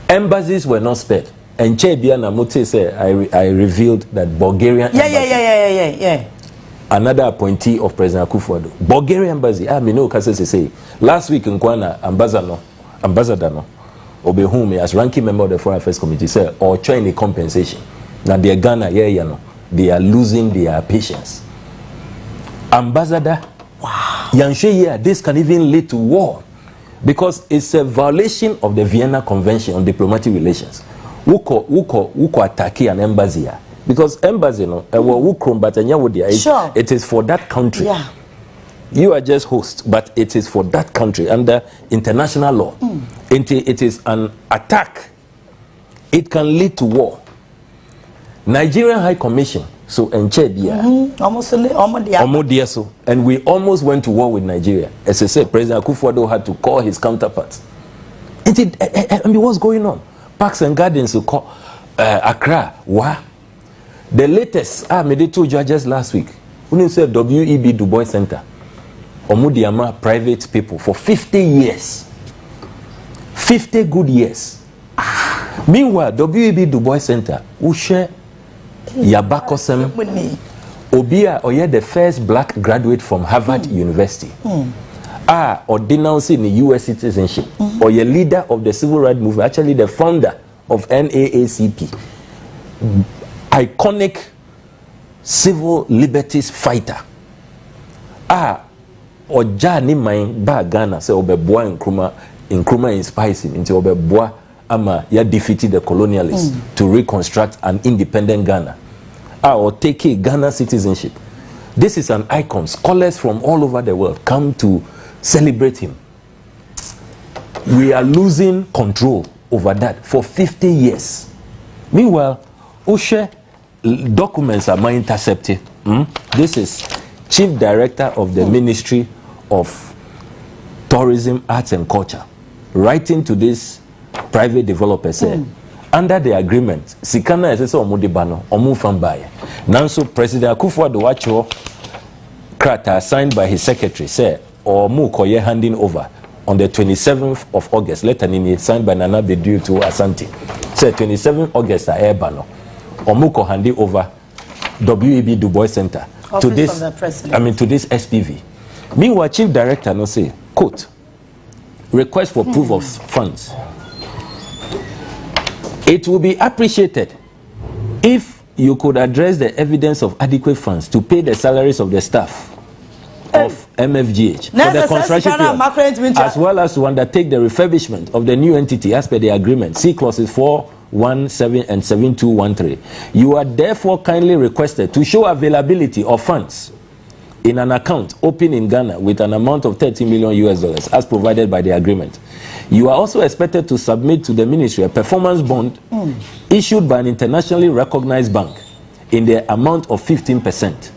Embassies were not spared. And Chebia Namote said, I revealed that Bulgarian embassy, another appointee of President Akufo-Addo, Bulgarian embassy, say, last week in Kwana, ambassador, Obehumi, as ranking member of the Foreign Affairs Committee, said, or trying a compensation. Now, they are Ghana, they are losing their patience. Ambassador, Yanshe, this can even lead to war because it's a violation of the Vienna Convention on Diplomatic Relations. Who attack an embassy because embassy sure. It is for that country. Yeah. You are just host, but it is for that country under international law. It is an attack. It can lead to war. Nigerian High Commission, so Enchebia, and we almost went to war with Nigeria. As I said, President Akufo-Addo had to call his counterparts. I mean, what's going on? Parks and Gardens to call Accra. Why? The latest, made it 2 judges last week. When you said WEB Du Bois Center, Omudiama private people for 50 years. 50 good years. Meanwhile, WEB Du Bois Center, Ushe Yabakosem, Obia Oye, the first black graduate from Harvard University. Or denouncing the US citizenship, or a leader of the civil rights movement, actually the founder of NAACP, iconic civil liberties fighter. Or Jani Main Ba Ghana, say Obeboa Nkrumah inspires him into Obeboa Ama ya defeated the colonialists to reconstruct an independent Ghana. Or take Ghana citizenship. This is an icon. Scholars from all over the world come to celebrate him. We are losing control over that for 50 years. Meanwhile, Ushe documents are more intercepted. This is Chief Director of the Ministry of Tourism, Arts and Culture, writing to this private developer said, under the agreement, Sikana is also Omudibano, Omufambaye. Nanso President Akufo-Addo Wacho Krata signed by his secretary said, or Mukoye handing over on the 27th of August, letter nini signed by Nana Bediu to Asante. Said 27th August Airbano. Or Muko handing over WEB Du Bois Center to this to this SPV. Meanwhile, Chief Director no say, quote, request for proof of funds. It will be appreciated if you could address the evidence of adequate funds to pay the salaries of the staff of MFGH for the construction period, as well as to undertake the refurbishment of the new entity as per the agreement. See clauses 417 and 7213. You are therefore kindly requested to show availability of funds in an account open in Ghana with an amount of $30 million as provided by the agreement. You are also expected to submit to the ministry a performance bond issued by an internationally recognized bank in the amount of 15%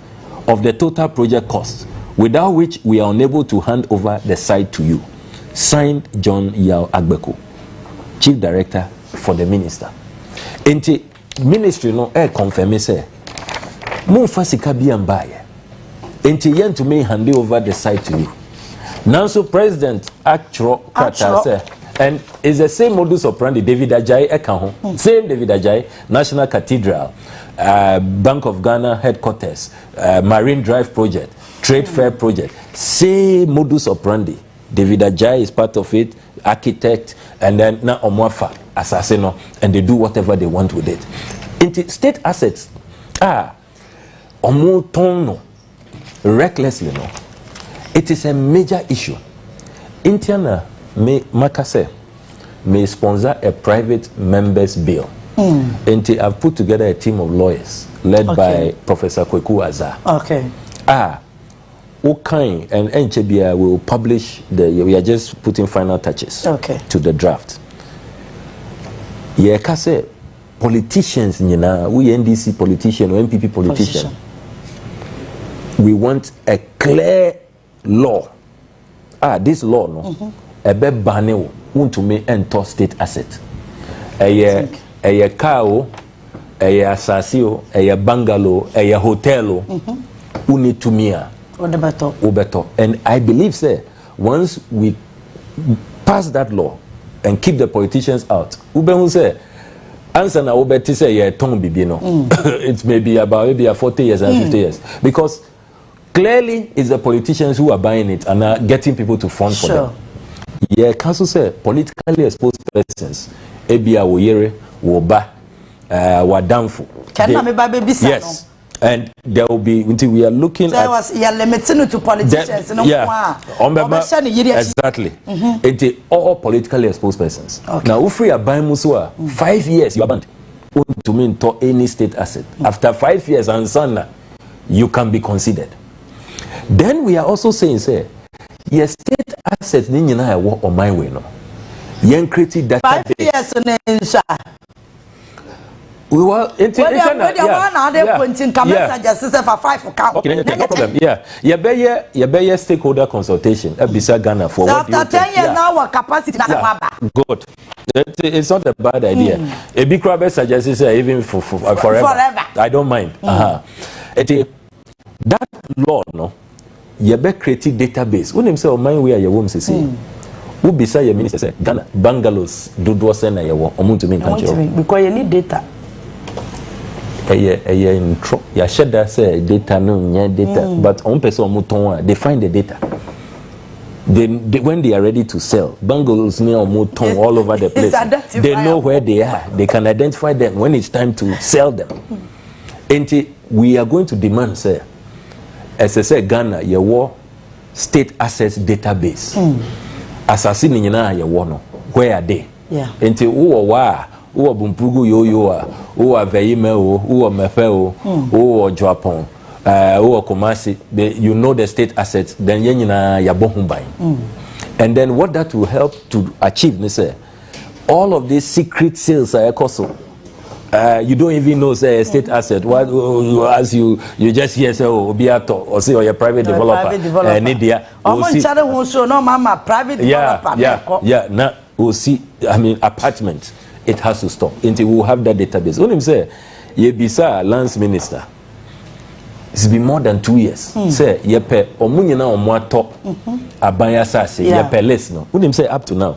of the total project cost, without which we are unable to hand over the site to you. Signed, John Yao Agbeko, Chief Director for the Minister. Enti ministry no confirm say Mumfa sika bi ambaye. Enti yen to me hand over the site to you. Now so President Achro Kata say, and it's the same modus operandi David Ajayi Ekaho. Same David Ajayi, National Cathedral, Bank of Ghana headquarters, Marine Drive project, Trade Fair project, same modus operandi. David Ajayi is part of it, architect, and then now Onua assassino, and they do whatever they want with it. Into state assets, omutono, recklessly no. It is a major issue. Indiana Makase may sponsor a private members bill. And I've put together a team of lawyers led by Professor Kweku Azar. Okay. Okain and NCBI will publish we are just putting final touches to the draft. Kase politicians, we NDC politician or MPP politician. We want a clear law. This law no. Ebe bane want to make enter state asset. A car, a asasio, a bungalow, a hotel, unitumia. Ubeto. And I believe, sir, once we pass that law, and keep the politicians out. Ube who say, answer na ube ti say, yeah, tongue bibi no. It may be about maybe 40 years and 50 years. Because clearly it's the politicians who are buying it and are getting people to fund for them. Yeah, council say, politically exposed persons, ebia woyere, woba, wadamfu. Yes. And there will be until we are looking so at limiting to politicians. Exactly. It's all politically exposed persons. Okay. Now, if we are buying Musua, 5 years you are banned to mean to any state asset. After 5 years and son, you can be considered. Then we are also saying, say, your state assets ni na work on my way no. Yen create data 5 years we were for 5 okay, no problem. Yeah. You bear stakeholder consultation. Bisa Ghana for so what you after 10 years now our capacity good. It's not a bad idea. A big crowd suggests even for forever. I don't mind. That law no. You better create database. When him say my way your home say. Who beside your minister say Ghana bungalows do send na your omuntu mean country because you need data. Intro. Ya share say data no data, but on person muton they find the data. They when they are ready to sell, bungalows near muton all over the place. They know where they are. They can identify them when it's time to sell them. And we are going to demand, say, as I say, Ghana, your state assets database. Assassin in your where are they? Yeah. And who are Bumpugu yo who are Veime who are Mefeo who are Japon who are Kumasi, you know the state assets, then yenina yabohumbai. And then what that will help to achieve, say, all of these secret sales are also. You don't even know say a state asset. What as you just hear say Obiato or say or your private developer. Nidia. Private developer. Yeah. Now we'll see. I mean apartments. It has to stop until we have that database. When him say, Yebisa Lance Minister, it's been more than 2 years. Say, Yepe, Omunyana Omwato, Abaya Sase, Yepe less no. When him say up to now.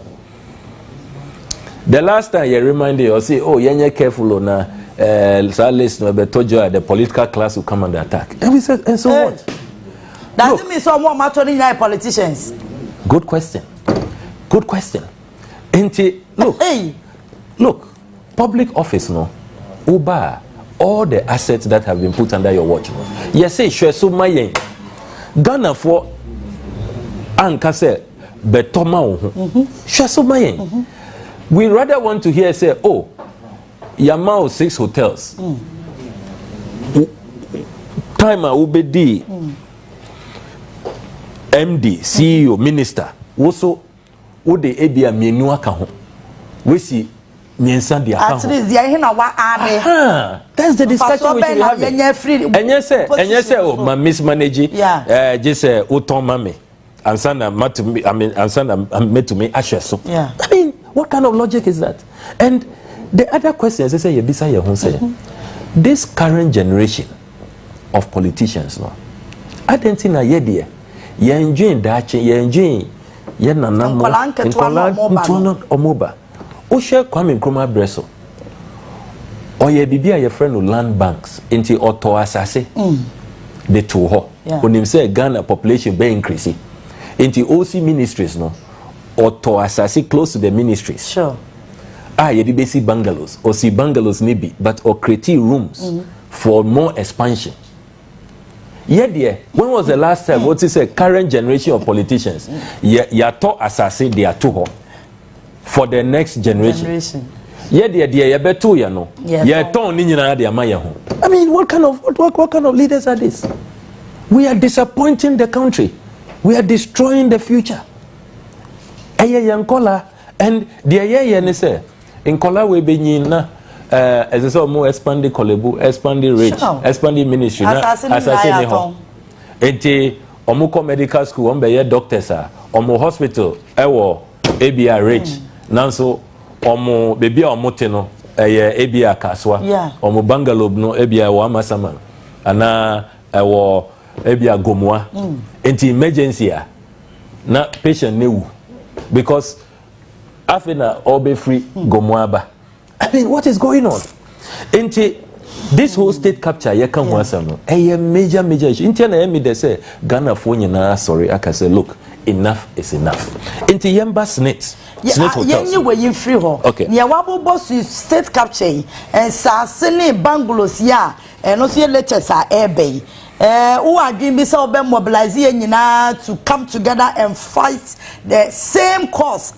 The last time you remind you, say, oh, you're careful on the political class will come under attack. And we said, and so what? Does it mean someone mattering like politicians? Good question. Look, public office, no, Uber, all the assets that have been put under your watch. No? Yes, say, sure, so my Ghana for Ankase, Betoma, sure, so my we rather want to hear say, oh, Yamao 6 hotels. Timer Ubedi, MD, CEO, Minister, also, would the ABA Menua Kaho? We see. That's the discussion we should have. And yes, oh, my mismanaging. Just say, Utomame, and son, made to me ashes. I mean, what kind of logic is that? And the other question is, I say, this current generation of politicians, no, I don't think you're enjoying that, you're enjoying, you're not Omoba. Oshe Kwame Nkrumah Breso. Oye bibi a your friend land banks into Oto Asase. The two ho. When him say Ghana population be increasing. Into OC ministries no. Oto Asase close to the ministries. Sure. Ye di basic bungalows. Or see bungalows maybe, but or create rooms for more expansion. Dear, when was the last time what is a current generation of politicians? Ya to Asase they are too ho. For the next generation. I mean, what kind of leaders are this? We are disappointing the country. We are destroying the future. And the say in Kola we be na as I saw more expanding Kolebu, expanding rich, expanding ministry, assassin home. Eti omuko medical school, ombe doctors are, omo hospital, ewo ABR rich. Nanso omo baby omote no ebia kaswa omo bungalow no ebia wa masama ana ewo ebia gomwa enti emergency na patient newu because Afina obe free gomoaba. I mean, what is going on? Into this whole state capture, you can no. A major issue. Into na they say Ghana for na sorry. I can say, look, enough is enough. Into Yamba Snit hotels. You were free ho. Okay. Near Wabo boss state capture and Sassene bungalows ya and also letters are air bay. Who are doing this mobilizing to come together and fight the same cause.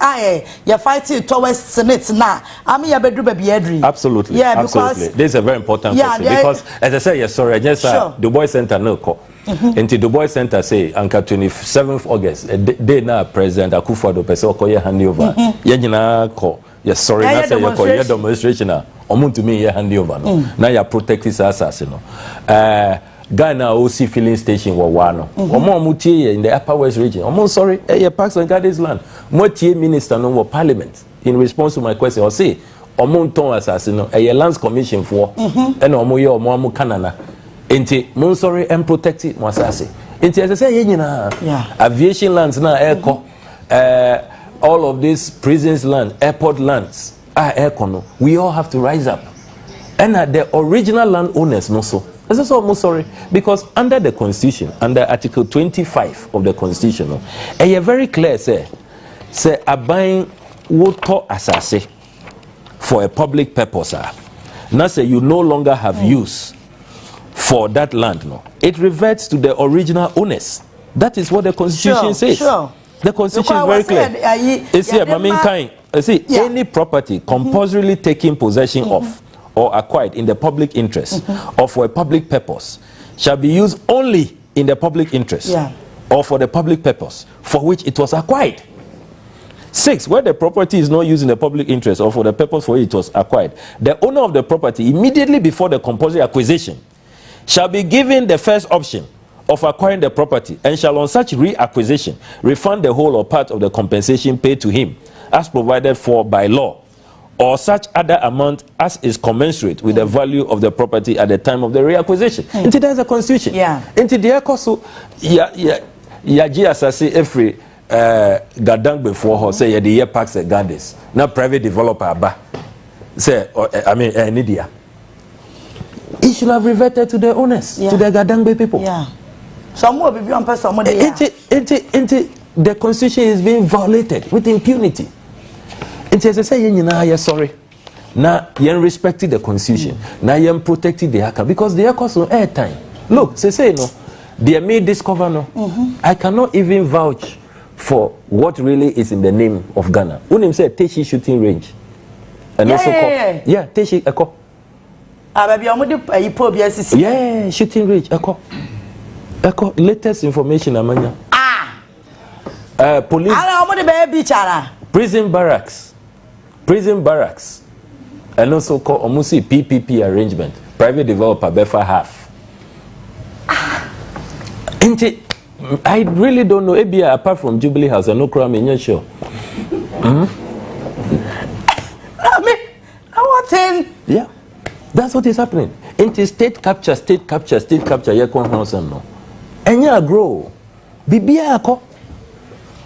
You're fighting towards Senate now. I mean, you're absolutely. Yeah, absolutely. This is a very important question because, as I said, yes, sorry, just the Boy Center no call. Into the Boy Center say, Anka 27th August, they now President Akufo-Addo person call handover. Yajina call. Yes, sorry, not say your demonstration. Omun to me, handover. Now you protect his assassin. Ghana OC filling station were one. Mutie in the Upper West region. Sorry, Parks and Gardens land. Mutie minister no parliament. In response to my question, or say, ton assassin, a lands commission for and Omoyo Kanana. Enti mon sorry and protect it Mwasasi. Enti as I say, aviation lands na airco, all of these prisons land, airport lands are airco. We all have to rise up. And the original land owners no so. This is almost sorry because under the constitution, under Article 25 of the constitution, a very clear say abuying water assase for a public purpose. Now say you no longer have use for that land. No, it reverts to the original owners. That is what the constitution says. Sure. The constitution is very clear. It's here, but meantime, see any property compulsorily taking possession of or acquired in the public interest or for a public purpose shall be used only in the public interest or for the public purpose for which it was acquired. 6, where the property is not used in the public interest or for the purpose for which it was acquired, the owner of the property immediately before the compulsory acquisition shall be given the first option of acquiring the property and shall on such reacquisition refund the whole or part of the compensation paid to him as provided for by law, or such other amount as is commensurate with the value of the property at the time of the reacquisition. Into there's a constitution. Into the also yaji asasi every gadang before her say the year parks and gardens. Now private developer ba say I mean Nidia. It should have reverted to the owners, to the gadang people. Some more be on person. The constitution is being violated with impunity. And as I say, you're sorry. Now, you're respecting the constitution. Now, you're protecting the ACA because the ACA is no airtime. Look, say no, they may discover no. I cannot even vouch for what really is in the name of Ghana. Unim say Teshi shooting range, and also Teshi Eko. Shooting range Eko. Latest information, Amanya. Police. Prison barracks, and also called Omusi PPP arrangement. Private developer befa half. I really don't know. ABI apart from Jubilee House, and no crime in your show. Yeah, that's what is happening. Into state capture. Yekon house and no. And you grow. Bibia ako.